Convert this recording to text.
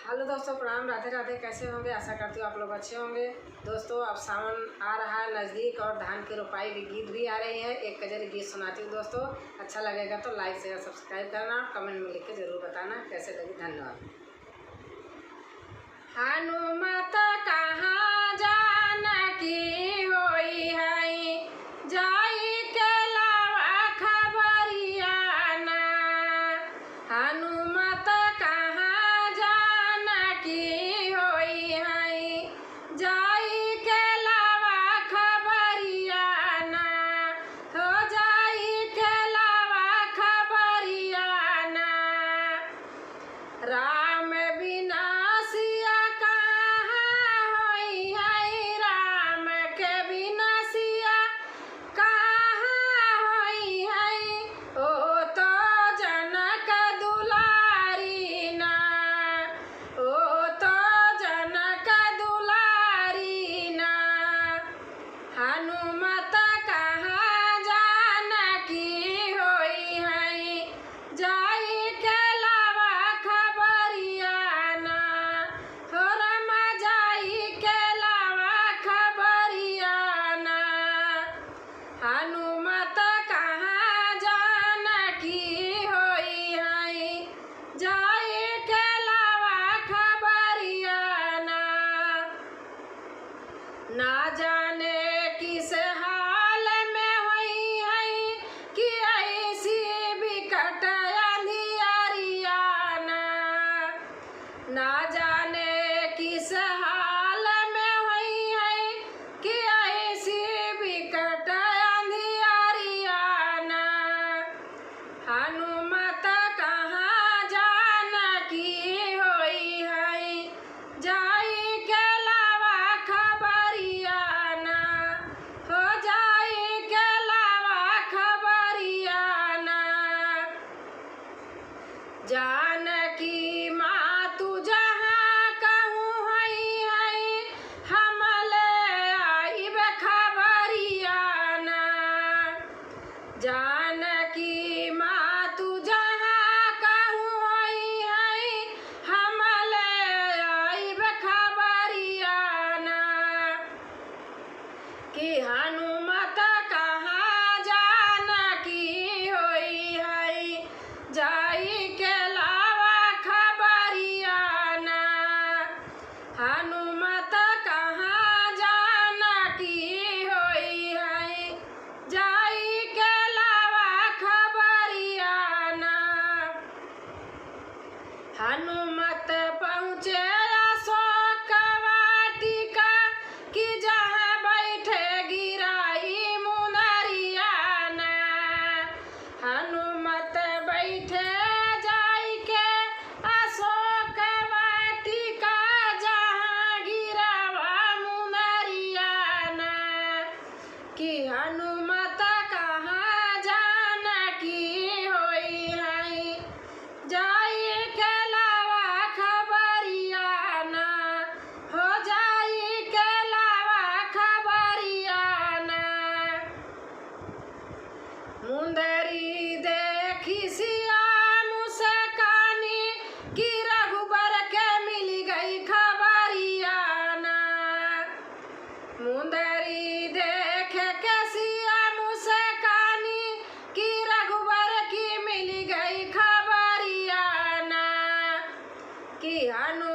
Hello दोस्तों, प्रणाम, राधे राधे। कैसे होंगे? आशा करती हूँ आप लोग अच्छे होंगे। दोस्तों अब सावन आ रहा है नज़दीक और धान की रोपाई की गीत भी आ रही है। एक कजरी गीत सुनाती हूँ दोस्तों। अच्छा लगेगा तो लाइक शेयर सब्सक्राइब करना, कमेंट में लिख के ज़रूर बताना कैसे लगी। धन्यवाद। हनुमत कहाँ जानकी होई है, जाई के लावा खबरियाना। हनुमत कहाँ जानकी होई है, जाई के लावा खबरियाना। हो जाई के लावा खबरियाना। राम बिना सिया कहाँ होई है, राम के बिना सिया कहाँ होई है। ओ तो जनक दुलारी ना, ओ तो जनक दुलारी ना। हनुमत कहाँ जानकी होई है, जाई के लावा खबरियाना। हो रमा जाई के लावा खबरियाना। हनुमत कहाँ जानकी होई है, जाई के लावा खबरियाना। ना जाने किस हाल में हुई है, कि ऐसी बिकट अंधियारियाना। ना जाने किस हाल में हुई है, कि ऐसी बिकट अंधियारियाना। हनुमत कहाँ जानकी होई है, जाई के लावा खबरियाना। हो जाई के लावा खबरियाना। जानकी माँ तू जहाँ कहूँ है, हम ले आइब खबरियाना। जानकी माँ तू जहाँ कहूँ है, हम ले आइब खबरियाना। कि हनुमत कहाँ जानकी होई है, जाई के लावा खबरियाना। हनुमत कहाँ जानकी होई है, जाई के लावा खबरियाना। हनुमत पहुँचे अशोक वाटिका, कि जहाँ बैठे गिराई मुनरियाना। हनुमत बैठे जाई के अशोक वाटिका, जहाँ गिरावा मुनरियाना। कि हनुमत कहाँ जानकी होई है, जाई के लावा खबरियाना। हो जाई के लावा खबरियाना। मुंदरी देखी सिया मुस्कानी, कि रघुबर के मिल गई खबरियाना। मुंदरी देखे के सिया मुस्कानी, कि रघुबर की मिल गई खबरियाना। कि हनु